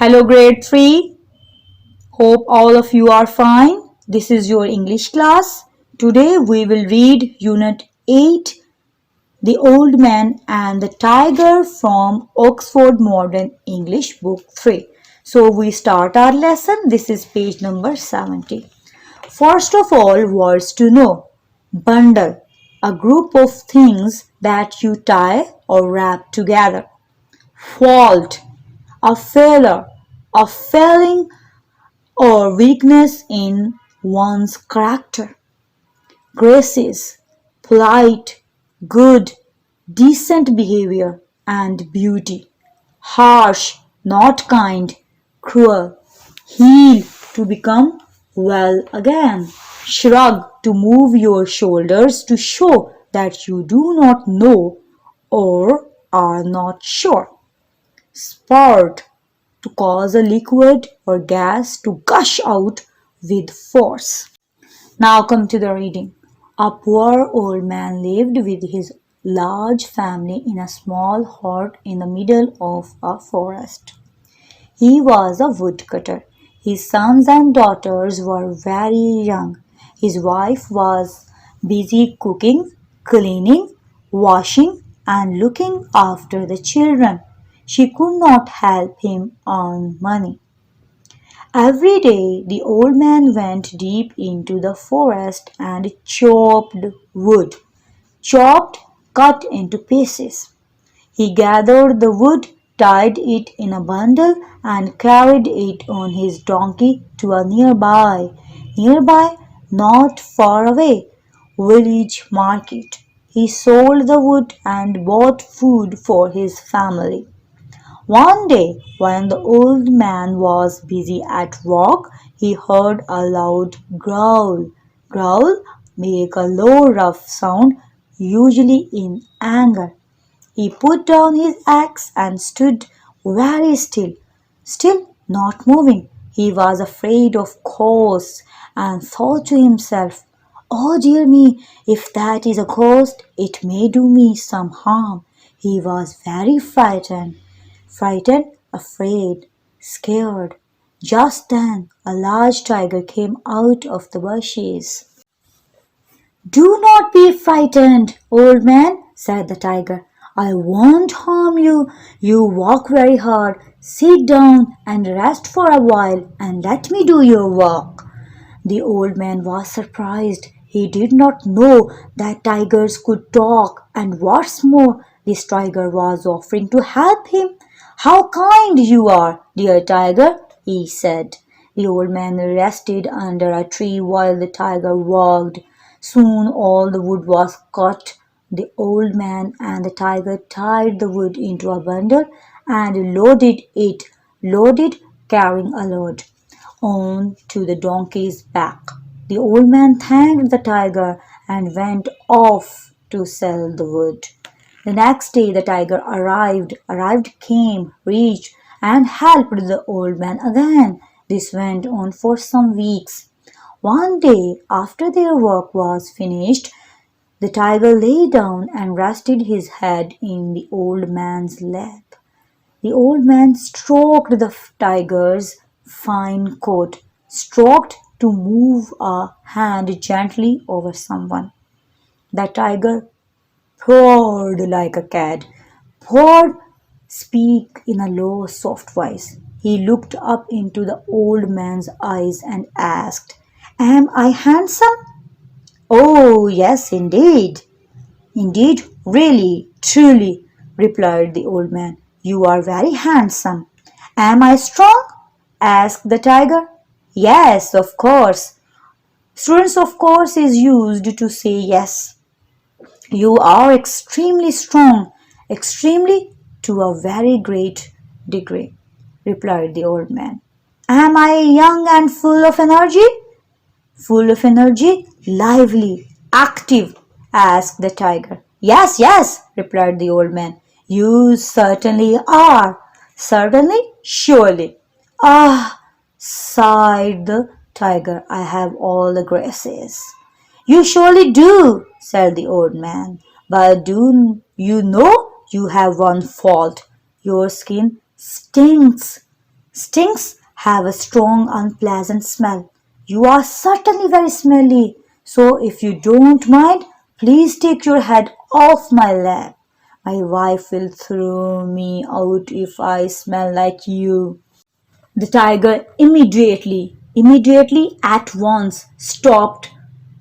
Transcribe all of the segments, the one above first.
Hello, grade 3. Hope all of you are fine. This is your English class. Today we will read Unit 8, The Old Man and the Tiger from Oxford Modern English Book 3. So we start our lesson. This is page number 70. First of all, words to know. Bundle, a group of things that you tie or wrap together. Fault, a failure, a failing or weakness in one's character. Graces, polite, good, decent behavior and beauty. Harsh, not kind, cruel. Heal, to become well again. Shrug, to move your shoulders to show that you do not know or are not sure. Spout, to cause a liquid or gas to gush out with force. Now come to the reading. A poor old man lived with his large family in a small hut in the middle of a forest. He was a woodcutter. His sons and daughters were very young. His wife was busy cooking, cleaning, washing, and looking after the children. She could not help him earn money. Every day the old man went deep into the forest and chopped wood, chopped, cut into pieces. He gathered the wood, tied it in a bundle, and carried it on his donkey to a nearby, not far away, village market. He sold the wood and bought food for his family. One day, when the old man was busy at work, he heard a loud growl. Growl make a low, rough sound, usually in anger. He put down his axe and stood very still not moving. He was afraid, of course, and thought to himself, "Oh dear me, if that is a ghost, it may do me some harm." He was very frightened, afraid, scared. Just then a large tiger came out of the bushes. "Do not be frightened, old man," said the tiger. "I won't harm you. You work very hard. Sit down and rest for a while and let me do your work." The old man was surprised. He did not know that tigers could talk, and what's more, this tiger was offering to help him. "How kind you are, dear tiger," he said. The old man rested under a tree while the tiger worked. Soon all the wood was cut. The old man and the tiger tied the wood into a bundle and loaded carrying a load, on to the donkey's back. The old man thanked the tiger and went off to sell the wood. The next day the tiger came, reached, and helped the old man again. This went on for some weeks. One day, after their work was finished, the tiger lay down and rested his head in the old man's lap. The old man stroked the tiger's fine coat, stroked to move a hand gently over someone. The tiger purred like a cat. Purred, speak in a low, soft voice. He looked up into the old man's eyes and asked, "Am I handsome?" "Oh, yes, indeed." "Indeed, really, truly," replied the old man. "You are very handsome." "Am I strong?" asked the tiger. "Yes, of course." Students, of course, is used to say yes. "You are extremely strong, extremely to a very great degree," replied the old man. "Am I young and full of energy?" "Full of energy, lively, active?" asked the tiger. "Yes, yes," replied the old man. "You certainly are." "Certainly, surely." "Ah," sighed the tiger, "I have all the graces." "You surely do," said the old man. "But do you know you have one fault? Your skin stinks." Stinks have a strong, unpleasant smell. You are certainly very smelly, so if you don't mind, please take your head off my lap. My wife will throw me out if I smell like you. The tiger immediately at once stopped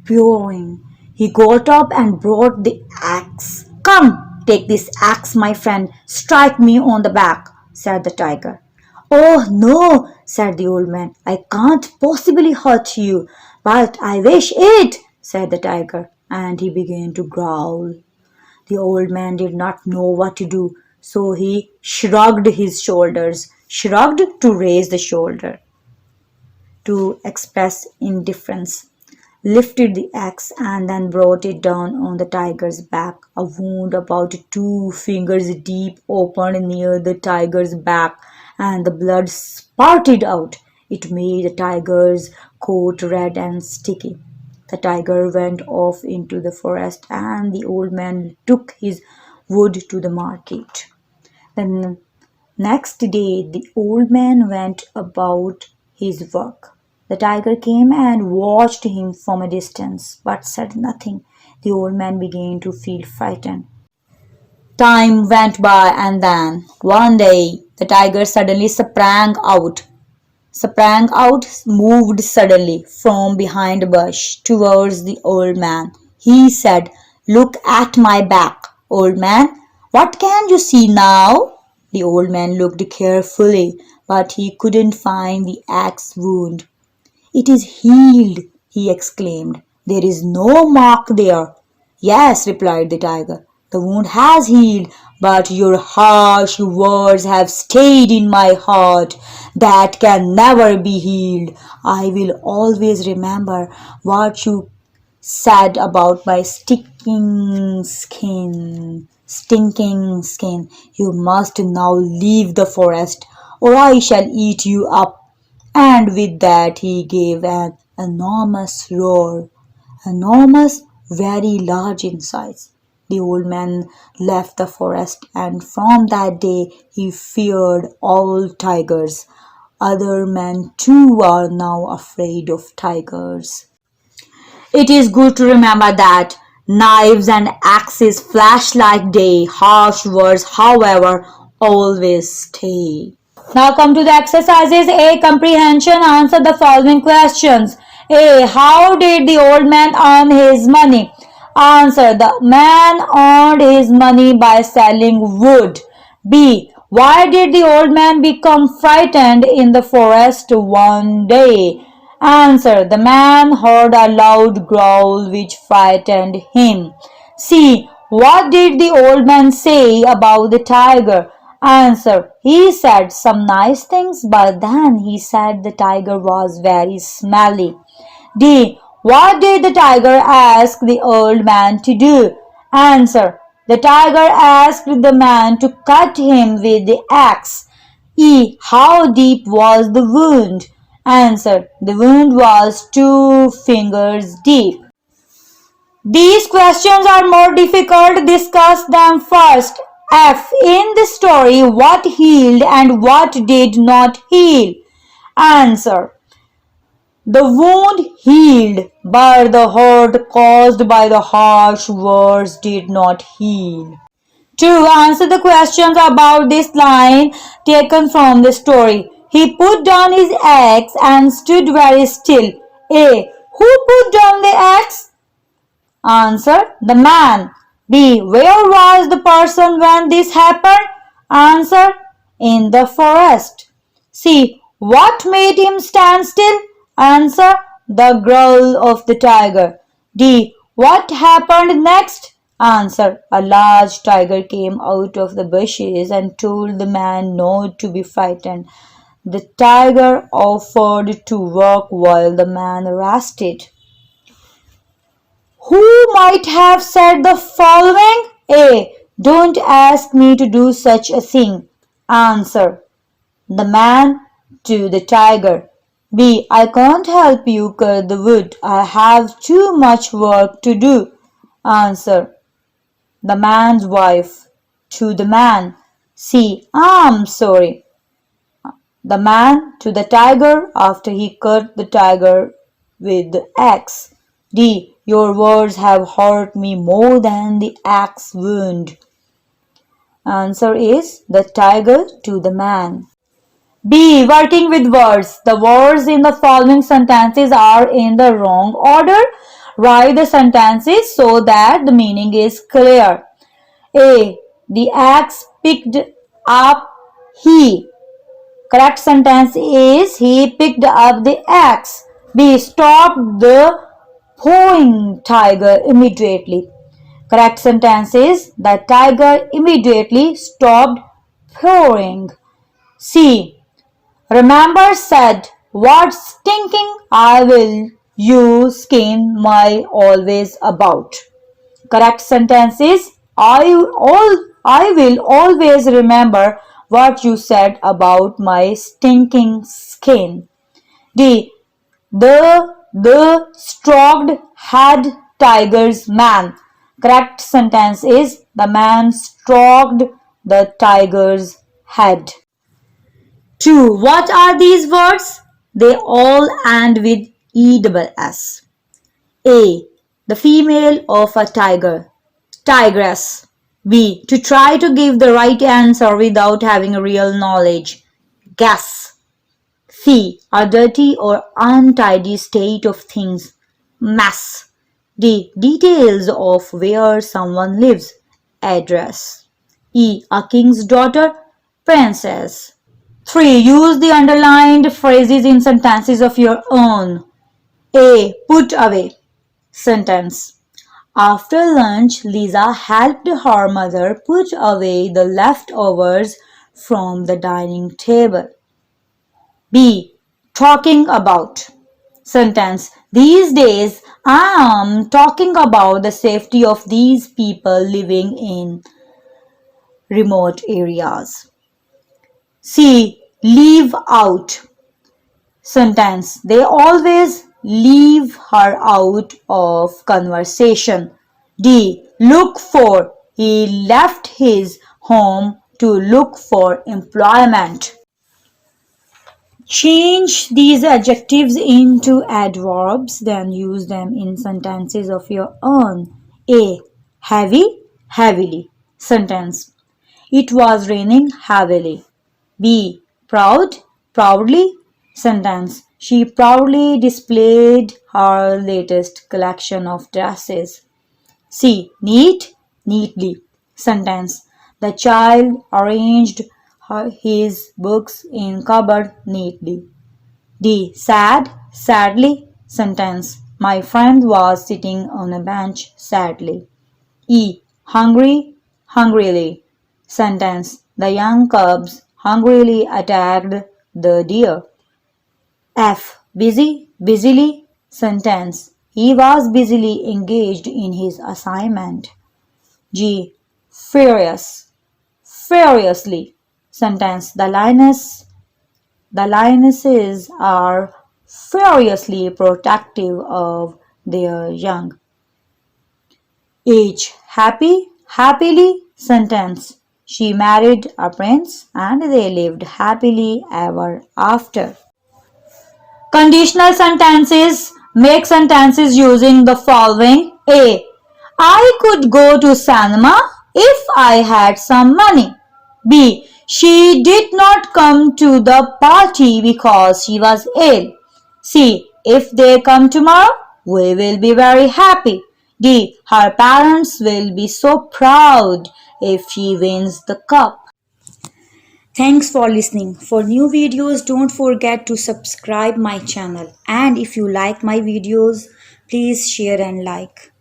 purring. He got up and brought the axe. Come, take this axe, my friend. Strike me on the back, said the tiger. Oh, no, said the old man. I can't possibly hurt you, but I wish it, said the tiger, and he began to growl. The old man did not know what to do, so he shrugged his shoulders, shrugged to raise the shoulder, to express indifference, lifted the axe and then brought it down on the tiger's back. A wound about 2 fingers deep opened near the tiger's back, and the blood spurted out. It made the tiger's coat red and sticky. The tiger went off into the forest, and the old man took his wood to the market. The next day the old man went about his work. The tiger came and watched him from a distance, but said nothing. The old man began to feel frightened. Time went by, and then one day the tiger suddenly sprang out, moved suddenly from behind a bush towards the old man. He said, Look at my back, old man. What can you see now? The old man looked carefully, but he couldn't find the axe wound. It is healed, he exclaimed. There is no mark there. Yes, replied the tiger. The wound has healed, but your harsh words have stayed in my heart. That can never be healed. I will always remember what you said about my stinking skin. You must now leave the forest, or I shall eat you up. And with that he gave an enormous roar, enormous, very large in size. The old man left the forest, and from that day he feared all tigers. Other men too are now afraid of tigers. It is good to remember that knives and axes flash like day, harsh words, however, always stay. Now come to the exercises. A. Comprehension. Answer the following questions. A. How did the old man earn his money? Answer. The man earned his money by selling wood. B. Why did the old man become frightened in the forest one day? Answer. The man heard a loud growl which frightened him. C. What did the old man say about the tiger? Answer. He said some nice things, but then he said the tiger was very smelly. D. What did the tiger ask the old man to do? Answer. The tiger asked the man to cut him with the axe. E. How deep was the wound? Answer. The wound was 2 fingers deep. These questions are more difficult. Discuss them first. F. In the story, what healed and what did not heal? Answer. The wound healed, but the hurt caused by the harsh words did not heal. 2. Answer the questions about this line taken from the story. He put down his axe and stood very still. A. Who put down the axe? Answer. The man. B. Where was the person when this happened? Answer. In the forest. C. What made him stand still? Answer. The growl of the tiger. D. What happened next? Answer. A large tiger came out of the bushes and told the man not to be frightened. The tiger offered to work while the man rested. Who might have said the following? A. Don't ask me to do such a thing. Answer. The man to the tiger. B. I can't help you cut the wood. I have too much work to do. Answer. The man's wife to the man. C. I'm sorry. the man to the tiger after he cut the tiger with the axe. D. Your words have hurt me more than the axe wound. Answer is the tiger to the man. B. Working with words. The words in the following sentences are in the wrong order. Write the sentences so that the meaning is clear. A. The axe picked up he. Correct sentence is he picked up the axe. B. Stopped the pawing tiger immediately. Correct sentence is the tiger immediately stopped pawing. C. Remember said, what stinking I will you skin my always about. Correct sentence is I will always remember what you said about my stinking skin. D. The stroked head tiger's man. Correct sentence is the man stroked the tiger's head. 2. What are these words? They all end with ESS. A. The female of a tiger. Tigress. B. To try to give the right answer without having real knowledge. Guess. C. A dirty or untidy state of things. Mess. D. Details of where someone lives. Address. E. A king's daughter. Princess. 3. Use the underlined phrases in sentences of your own. A. Put away. Sentence. After lunch, Lisa helped her mother put away the leftovers from the dining table. B. Talking about. Sentence. These days, I am talking about the safety of these people living in remote areas. C. Leave out. Sentence. They always leave her out of conversation. D. Look for. He left his home to look for employment. Change these adjectives into adverbs, then use them in sentences of your own. A. Heavy, heavily. Sentence. It was raining heavily. B. Proud, proudly. Sentence. She proudly displayed her latest collection of dresses. C. Neat, neatly. Sentence. The child arranged his books in cupboard neatly. D. Sad, sadly. Sentence. My friend was sitting on a bench sadly. E. Hungry, hungrily. Sentence. The young cubs hungrily attacked the deer. F. Busy, busily. Sentence. He was busily engaged in his assignment. G. Furious, furiously. Sentence. The lionesses are furiously protective of their young. H. Happy, happily. Sentence. She married a prince and they lived happily ever after. Conditional sentences. Make sentences using the following. A. I could go to cinema if I had some money. B. She did not come to the party because she was ill. C. If they come tomorrow, we will be very happy. D. Her parents will be so proud if she wins the cup. Thanks for listening. For new videos, don't forget to subscribe my channel. And if you like my videos, please share and like.